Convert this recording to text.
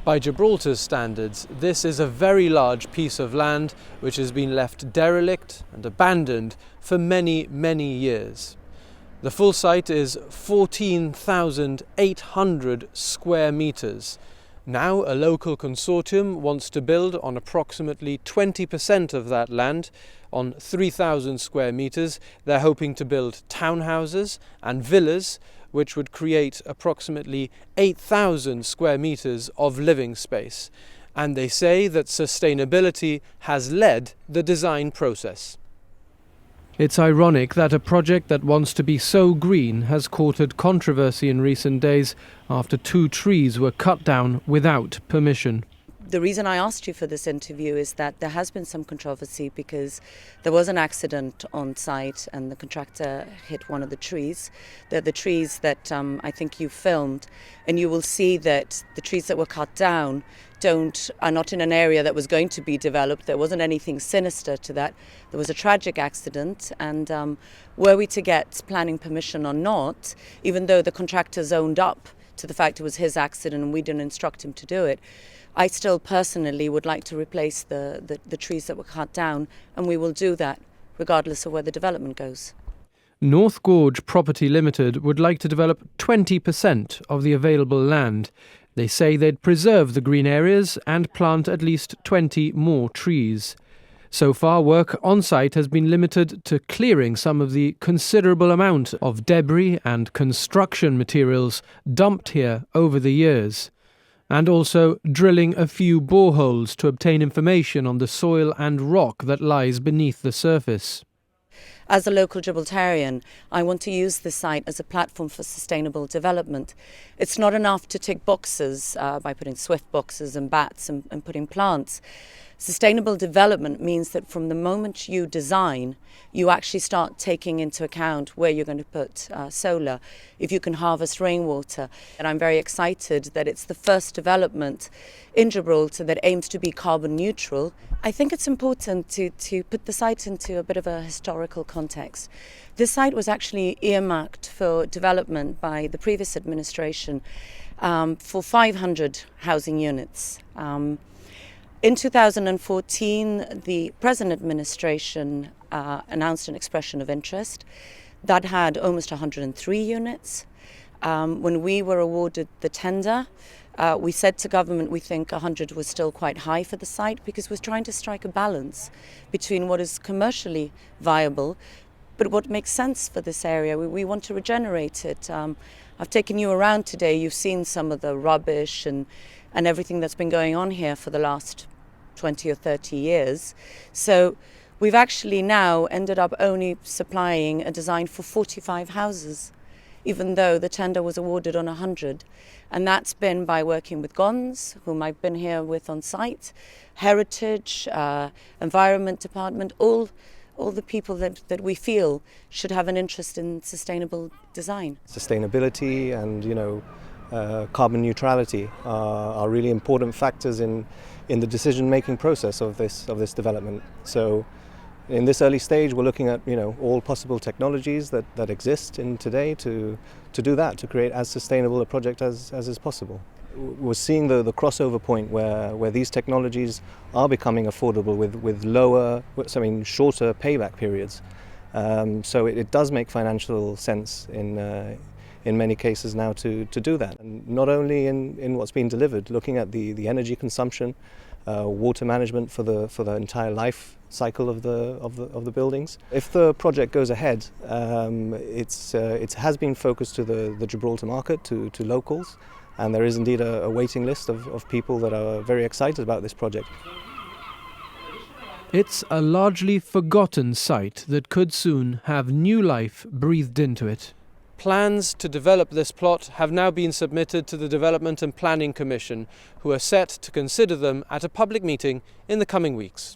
By Gibraltar's standards, this is a very large piece of land which has been left derelict and abandoned for many, many years. The full site is 14,800 square metres. Now a local consortium wants to build on approximately 20% of that land. On 3,000 square metres, they're hoping to build townhouses and villas, which would create approximately 8,000 square metres of living space. And they say that sustainability has led the design process. It's ironic that a project that wants to be so green has courted controversy in recent days after 2 trees were cut down without permission. The reason I asked you for this interview is that there has been some controversy because there was an accident on site and the contractor hit one of the trees. They're the trees that I think you filmed, and you will see that the trees that were cut down are not in an area that was going to be developed. There wasn't anything sinister to that. There was a tragic accident, and were we to get planning permission or not, even though the contractors owned up to the fact it was his accident and we didn't instruct him to do it, I still personally would like to replace the trees that were cut down, and we will do that regardless of where the development goes. North Gorge Property Limited would like to develop 20% of the available land. They say they'd preserve the green areas and plant at least 20 more trees. So far, work on site has been limited to clearing some of the considerable amount of debris and construction materials dumped here over the years, and also drilling a few boreholes to obtain information on the soil and rock that lies beneath the surface. As a local Gibraltarian, I want to use this site as a platform for sustainable development. It's not enough to tick boxes by putting swift boxes and bats and putting plants. Sustainable development means that from the moment you design, you actually start taking into account where you're going to put solar, if you can harvest rainwater. And I'm very excited that it's the first development in Gibraltar that aims to be carbon neutral. I think it's important to put the site into a bit of a historical context. This site was actually earmarked for development by the previous administration for 500 housing units. In 2014, the present administration announced an expression of interest that had almost 103 units. When we were awarded the tender, we said to government we think 100 was still quite high for the site because we're trying to strike a balance between what is commercially viable but what makes sense for this area. We want to regenerate it. I've taken you around today. You've seen some of the rubbish and everything that's been going on here for the last 20 or 30 years. So we've actually now ended up only supplying a design for 45 houses, even though the tender was awarded on 100. And that's been by working with GONS, whom I've been here with on site, Heritage, Environment Department, all the people that we feel should have an interest in sustainable design. Sustainability and, carbon neutrality are really important factors in the decision-making process of this development. So in this early stage, we're looking at all possible technologies that exist in today to do that, to create as sustainable a project as is possible. We're seeing the crossover point where these technologies are becoming affordable with shorter payback periods. So it does make financial sense in many cases now to do that. And not only in what's being delivered, looking at the energy consumption, water management for the entire life cycle of the buildings. If the project goes ahead, it has been focused to the Gibraltar market, to locals, and there is indeed a waiting list of people that are very excited about this project. It's a largely forgotten site that could soon have new life breathed into it. Plans to develop this plot have now been submitted to the Development and Planning Commission, who are set to consider them at a public meeting in the coming weeks.